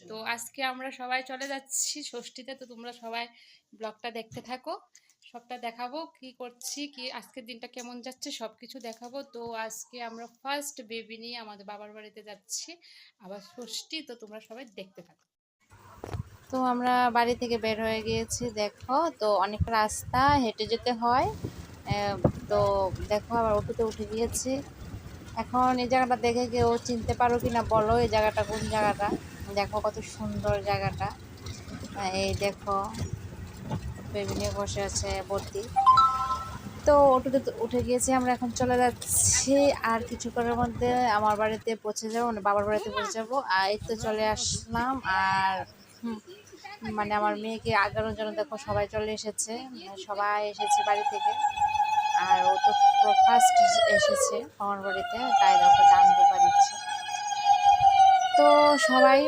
তো আজকে আমরা সবাই চলে যাচ্ছি ষষ্ঠীতে। তো তোমরা সবাই ব্লগটা দেখতে থাকো, সবটা দেখাবো কি করছি, কি আজকের দিনটা কেমন যাচ্ছে সবকিছু দেখাবো। তো আজকে আমরা ফার্স্ট বেবি নিয়ে আমাদের বাবার বাড়িতে যাচ্ছি, আবার ষষ্ঠী। তো তোমরা সবাই দেখতে থাকো। তো আমরা বাড়ি থেকে বের হয়ে গিয়েছি, দেখো তো অনেক রাস্তা হেঁটে যেতে হয়। আহ, তো দেখো আবার অটোতে উঠে গিয়েছি। এখন এই জায়গাটা দেখে কেউ চিনতে পারো কিনা বলো, এই জায়গাটা কোন জায়গাটা? দেখো কত সুন্দর জায়গাটা। এই দেখো বেবি নিয়ে বসে আছে বর্দি। তো অটোতে তো উঠে গিয়েছি, আমরা এখন চলে যাচ্ছি। আর কিছুক্ষণের মধ্যে আমার বাড়িতে পৌঁছে যাবো, মানে বাবার বাড়িতে পৌঁছে যাবো। আর এই তো চলে আসলাম। আর মানে আমার মেয়েকে আগানোর জন্য দেখো সবাই চলে এসেছে, সবাই এসেছে বাড়ি থেকে। আর ও তো ফার্স্ট এসেছে আমার বাড়িতে, তাই দেখো দান দুবা দিচ্ছে। তো সবাই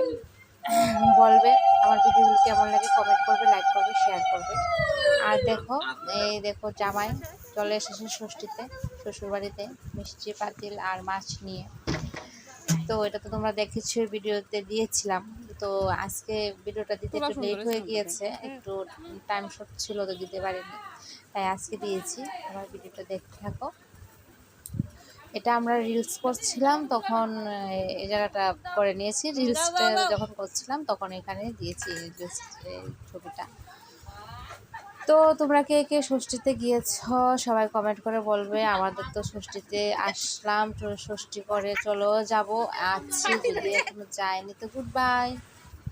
বলবে আমার ভিডিওগুলো কেমন লাগে, কমেন্ট করবে, লাইক করবে, শেয়ার করবে। আর দেখো এই দেখো জামাই চলে এসেছে ষষ্ঠীতে শ্বশুরবাড়িতে, মিষ্টি পাতিল আর মাছ নিয়ে। তো এটা তো তোমরা দেখেছো, ভিডিওতে দিয়েছিলাম। তো আজকে ভিডিওটা দিতে একটু লেট হয়ে গিয়েছে, একটু টাইম শর্ট ছিল তো দিতে পারিনি, তাই আজকে দিয়েছি। আমার ভিডিওটা দেখতে থাকো। এটা আমরা রিলস করছিলাম তখন এই জায়গাটা করে নিয়েছি, রিলসটা যখন করছিলাম তখন এখানে দিয়েছি রিলস ছবিটা। তো তোমরা কে কে ষষ্ঠীতে গিয়েছ সবাই কমেন্ট করে বলবে। আমাদের তো ষষ্ঠীতে আসলাম, তো ষষ্ঠী করে চলো যাব, আছি যদি এখনো যায়নি। তো গুড বাই।